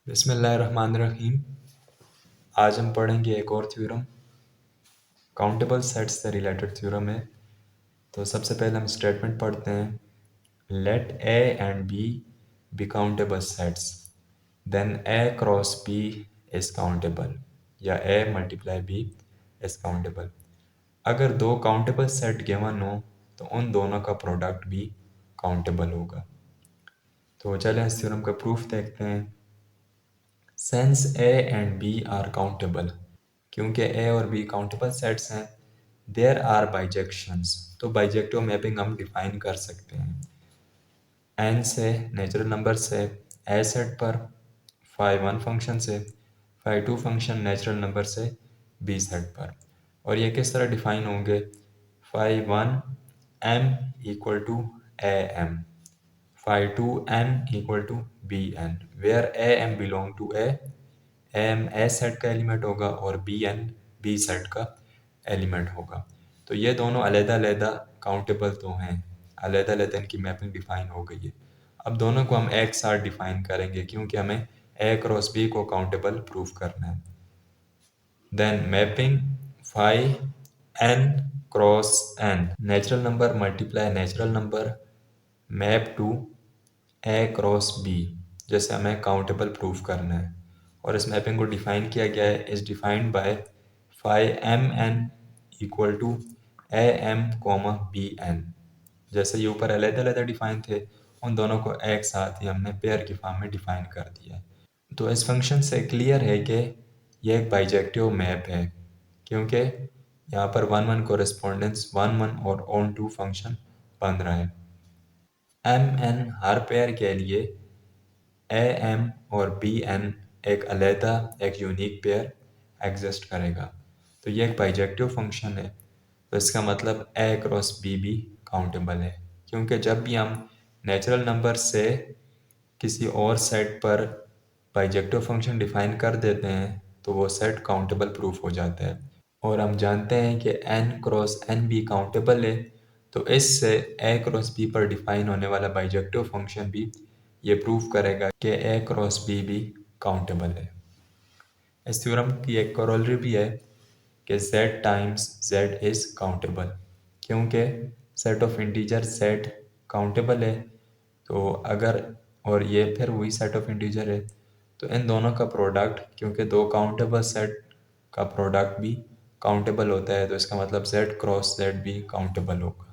बिस्मिल्लाहिर्रहमानिर्रहीम। आज हम पढ़ेंगे एक और थ्योरम, काउंटेबल सेट्स से रिलेटेड थ्योरम है। तो सबसे पहले हम स्टेटमेंट पढ़ते हैं, let A and B be countable sets, then A cross B is countable, या A multiply B is countable. अगर दो काउंटेबल सेट गिवन हो तो उन दोनों का प्रोडक्ट भी काउंटेबल होगा। तो चलें इस थ्योरम का प्रूफ देखते हैं। Since A and B are countable, क्योंकि ए और बी काउंटेबल सेट्स हैं, देयर आर बाइजेक्शंस, तो बाइजेक्टिव मैपिंग हम डिफाइन कर सकते हैं एन से, नेचुरल नंबर से, ए सेट पर, phi 1 फंक्शन से, phi 2 फंक्शन नेचुरल नंबर से बी सेट पर। और ये किस तरह डिफाइन होंगे, phi 1 m equal to A M, phi 2 n equal to B N, where A M belong to A M A set का एलिमेंट होगा और बी एन बी सेट का एलिमेंट होगा। तो ये दोनों अलग-अलग काउंटेबल तो हैं, अलग-अलग इनकी मैपिंग डिफाइन हो गई है। अब दोनों को हम एक साथ डिफाइन करेंगे क्योंकि हमें ए क्रॉस बी को काउंटेबल प्रूफ करना है। Then mapping phi N cross N, natural number multiply natural number, map to A cross B, जैसे हमें काउंटेबल प्रूफ करना है। और इस मैपिंग को डिफाइन किया गया है, is defined by phi M N equal to A M comma B N. जैसे ये ऊपर अलग अलग डिफाइन थे, उन दोनों को एक साथ ही हमने पेयर की फॉर्म में डिफाइन कर दिया है। तो इस फंक्शन से क्लियर है कि यह एक बाइजेक्टिव मैप है, क्योंकि यहाँ पर 1 1 कोरेस्पोंडेंस 1 1 और ऑन टू फंक्शन बन रहा है। एम एन हर पेयर के लिए ए एम और बी एन एक अलहदा एक यूनिक पेयर एग्जिस्ट करेगा। तो ये एक बाइजेक्टिव फंक्शन है, तो इसका मतलब ए क्रॉस बी भी काउंटेबल है, क्योंकि जब भी हम नेचुरल नंबर से किसी और सेट पर बाइजेक्टिव फंक्शन डिफाइन कर देते हैं तो वो सेट काउंटेबल प्रूफ हो जाता है। और हम जानते हैं कि एन क्रॉस एन भी काउंटेबल है, तो इससे ए क्रॉस बी पर डिफाइन होने वाला बाइजेक्टिव फंक्शन भी ये प्रूव करेगा कि ए क्रॉस बी भी काउंटेबल है। इस थ्योरम की एक करोलरी भी है कि z times z is countable, क्योंकि set of integer z countable है। तो अगर, और ये फिर वही सेट ऑफ इंटीजर है, तो इन दोनों का प्रोडक्ट, क्योंकि दो काउंटेबल सेट का प्रोडक्ट भी काउंटेबल होता है, तो इसका मतलब z क्रॉस z भी काउंटेबल होगा।